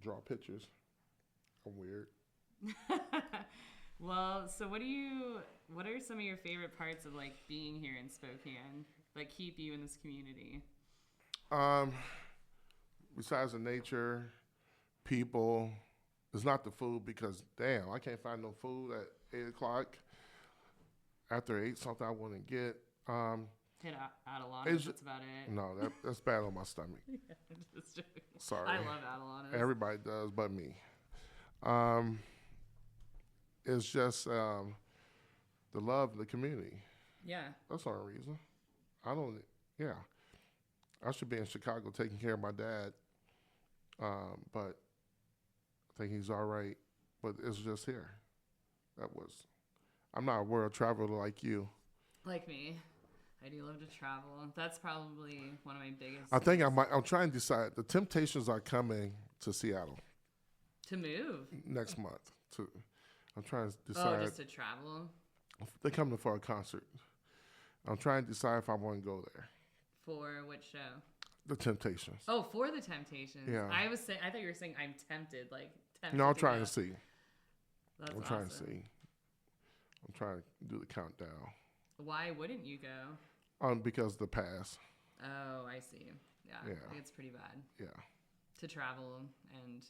Draw pictures. I'm weird. Well, so what are some of your favorite parts of like being here in Spokane that keep you in this community? Besides the nature, people, it's not the food because damn, I can't find no food at 8 o'clock. After 8, something I want to get. Hit Adelana, It's- that's about it. No, that's bad on my stomach. Just joking. Sorry. I love Adelana. Everybody does, but me. It's just the love of the community. Yeah. That's the only reason. I don't. Yeah, I should be in Chicago taking care of my dad, but I think he's all right. But it's just here. I'm not a world traveler like you. Like me. I do love to travel. That's probably one of my biggest. I think I'm trying to decide. The Temptations are coming to Seattle to move. next month. I'm trying to Oh, decide. just to travel They're coming for a concert. I'm trying to decide if I want to go there. for which show? The Temptations. Oh, for the Temptations. Yeah. I thought you were saying I'm tempted, like tempted. No, I'm to trying go. to see. That's I'm trying to awesome. see. I'm trying to do the countdown. Why wouldn't you go? Because the pass. Oh, I see. Yeah, Yeah. I think it's pretty bad Yeah. to travel and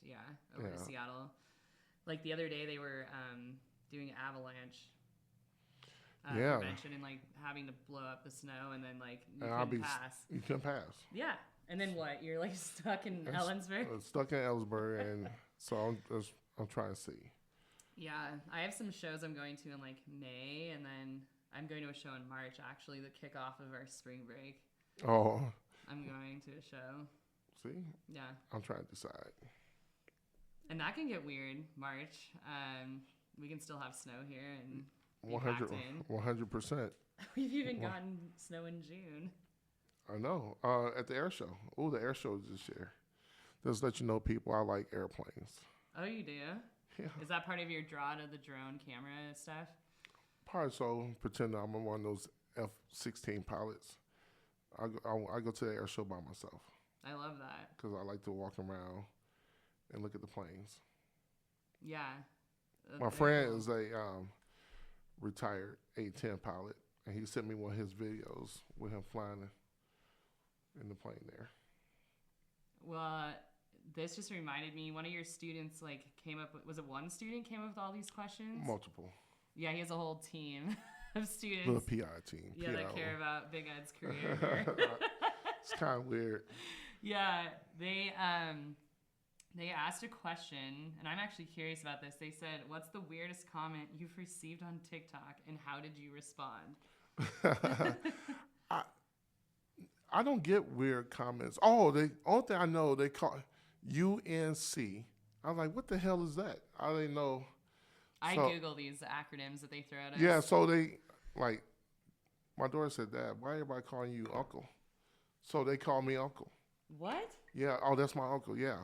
over to Yeah. Seattle. Like the other day, they were doing avalanche Yeah. prevention and like having to blow up the snow, and then like you And I'll couldn't be pass. You can pass. Yeah, and then what? You're like stuck in I'm Ellensburg. stuck in Ellsbury, and so I'm trying to see. Yeah, I have some shows I'm going to in like May, and then I'm going to a show in March, actually, the kickoff of our spring break. Oh, I'm going to a show. see, Yeah. I'm trying to decide. And that can get weird, March. We can still have snow here and be 100, packed in. 100%. We've even gotten snow in June. I know. At the air show. Oh, the air show is this year. Just let you know, people, I like airplanes. Oh, you do? Yeah. Is that part of your draw to the drone camera stuff? Probably so. Pretend I'm one of those F-16 pilots. I go to the air show by myself I love that. because I like to walk around and look at the planes. Yeah. My They're friend cool. is a retired A-10 pilot, and he sent me one of his videos with him flying in the plane there. Well, this just reminded me, one of your students like came up with, was it one student came up with all these questions? Multiple. Yeah, he has a whole team of The students. PI team. Yeah, that PIO. care about Big Ed's career here. It's kind of weird. Yeah, they asked a question, and I'm actually curious about this. They said, "What's the weirdest comment you've received on TikTok, and how did you respond?" I don't get weird comments. Oh, the only thing I know, they call UNC. I was like, what the hell is that? I didn't know. I So- Google these acronyms that they throw at us. Yeah, so they, like, my daughter said, Dad, why everybody calling you uncle? So they call me uncle. What? Yeah, oh, that's my uncle, yeah.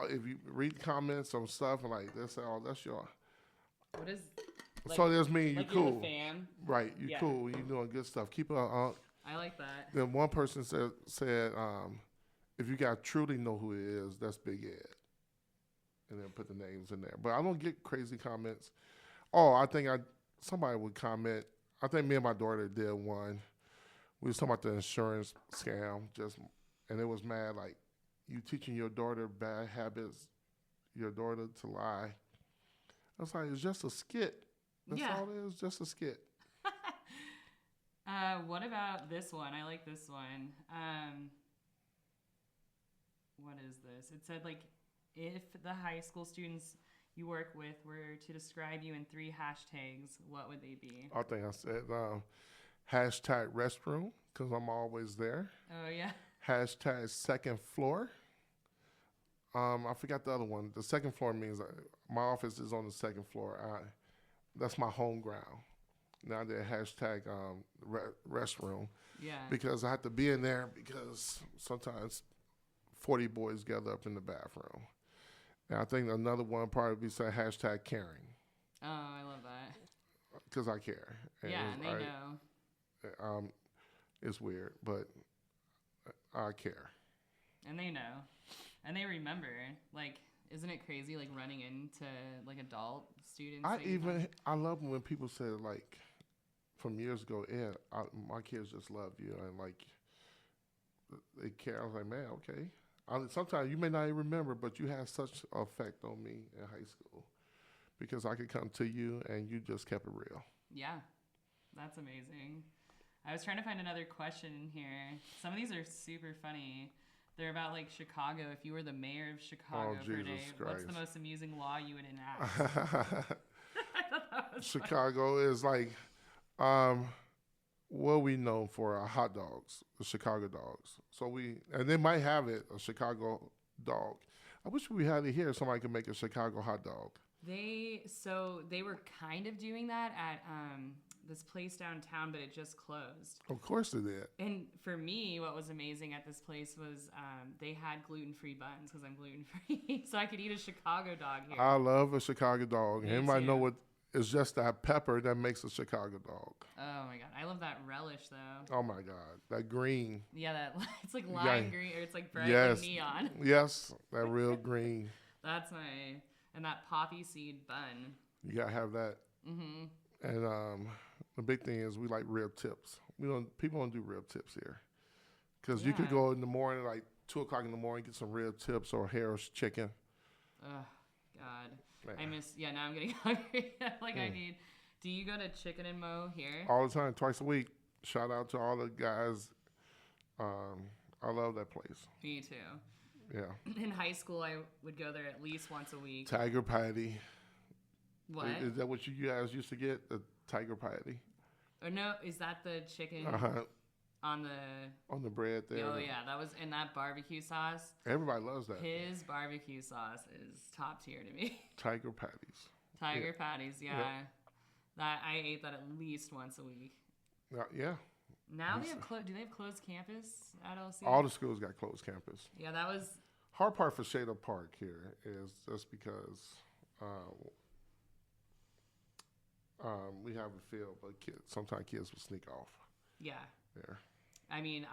If you read comments on stuff, and like, they say, oh, that's your. What is? So there's me, you like cool. You're the fam. Right, you Yeah. cool, you doing good stuff. Keep it on. I like that. Then one person said, if you guys truly know who it is, that's Big Ed. and then put the names in there. But I don't get crazy comments. Oh, somebody would comment. I think me and my daughter did one. We was talking about the insurance scam, and it was mad like you teaching your daughter bad habits, your daughter to lie. I was like, it's just a skit. That's all it is, just a skit. What about this one? I like this one. What is this? It said, like, if the high school students you work with were to describe you in 3 hashtags, what would they be? I think I said hashtag restroom, because I'm always there. Oh, yeah. Hashtag second floor. I forgot the other one. The second floor means my office is on the second floor. That's my home ground. Now they're hashtag restroom. Yeah. Because I have to be in there because sometimes 40 boys gather up in the bathroom. And I think another one probably be say hashtag caring. Oh, I love that. Because I care. And and they know. It's weird, but I care. And they know. And they remember. Like, isn't it crazy, like, running into, like, adult students? I love when people say, like, from years ago, my kids just love you. And, like, they care. I was like, man, okay. Sometimes you may not even remember, but you had such an effect on me in high school because I could come to you and you just kept it real. Yeah, that's amazing. I was trying to find another question in here. Some of these are super funny. They're about, like, Chicago. If you were the mayor of Chicago for a day, what's the most amusing law you would enact? Chicago is like, what are we known for? Hot dogs, the Chicago dogs. And they might have it, a Chicago dog. I wish we had it here. Somebody could make a Chicago hot dog. They were kind of doing that at this place downtown, but it just closed. Of course it did. And for me, what was amazing at this place was they had gluten-free buns because I'm gluten-free, so I could eat a Chicago dog here. I love a Chicago dog. Anybody too. know what? It's just that pepper that makes a Chicago dog. Oh my god, I love that relish though. Oh my god, that green. Yeah, it's like lime green, or it's like bright yes. and neon. Yes, that real green. That's and that poppy seed bun. You gotta have that. Mm-hmm. And the big thing is we like rib tips. People don't do rib tips here, because you could go in the morning, like 2:00 in the morning, get some rib tips or Harris chicken. Oh God. Man. Now I'm getting hungry. I need. Do you go to Chicken and Mo here? All the time, twice a week. Shout out to all the guys. I love that place. Me too. Yeah. In high school, I would go there at least once a week. Tiger patty. What? Is that what you guys used to get? The tiger patty? Or no, is that the chicken on the bread there? Oh yeah, that was in that barbecue sauce. Everybody loves that. His barbecue sauce is top tier to me. Tiger patties. Tiger patties, yeah. That I ate that at least once a week. Yeah. Now they have do they have closed campus at LC? All the schools got closed campus. Yeah, that was hard part for Shada Park here is just because we have a field, but sometimes kids will sneak off. Yeah. There. I mean,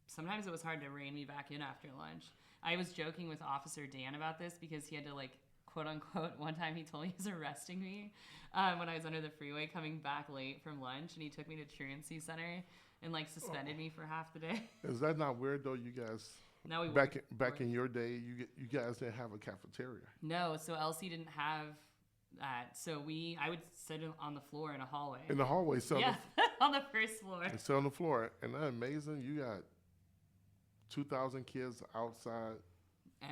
sometimes it was hard to rein me back in after lunch. I was joking with Officer Dan about this because he had to, like, quote unquote, one time he told me he was arresting me when I was under the freeway coming back late from lunch, and he took me to Truancy Center and, like, suspended me for half the day. Is that not weird though? You guys back in your day, you guys didn't have a cafeteria. No, so LC didn't have that. So I would sit on the floor in a hallway. In the hallway, so on the first floor. Sit on the floor, and that's amazing. You got 2,000 kids outside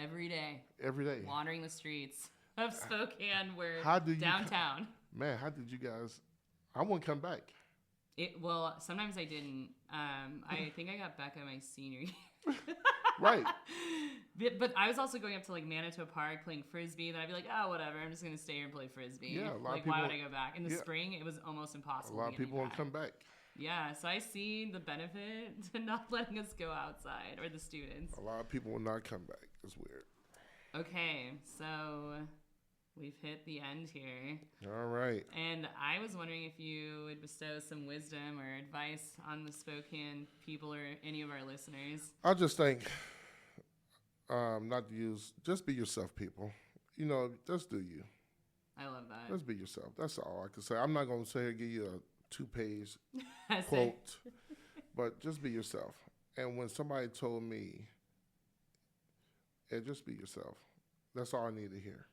every day. Every day, wandering the streets of Spokane, where downtown. Man, how did you guys? I wouldn't come back. Well, sometimes I didn't. I think I got back at my senior year. Right. But I was also going up to, like, Manitou Park playing Frisbee. Then I'd be like, oh, whatever. I'm just going to stay here and play Frisbee. Yeah, why would I go back? In the spring, it was almost impossible. A lot of people won't come back. Yeah, so I see the benefit to not letting us go outside, or the students. A lot of people will not come back. It's weird. Okay, so we've hit the end here. All right. And I was wondering if you would bestow some wisdom or advice on the Spokane people or any of our listeners. I just think, not to use, just be yourself, people. just do you. I love that. Just be yourself. That's all I can say. I'm not going to say here give you a 2-page Essay. quote, but just be yourself. And when somebody told me, just be yourself. That's all I need to hear.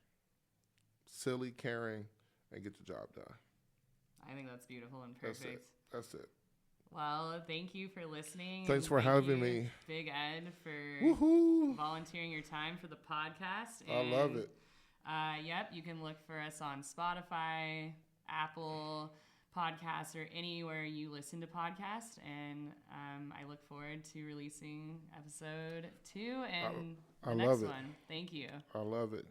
Silly, caring, and get the job done. I think that's beautiful and perfect. That's it. Well, thank you for listening. Thanks for having me. Big Ed, for Woohoo! volunteering your time for the podcast. I love it. Yep, you can look for us on Spotify, Apple Podcasts, or anywhere you listen to podcasts. And I look forward to releasing episode 2 and the next one. Thank you. I love it.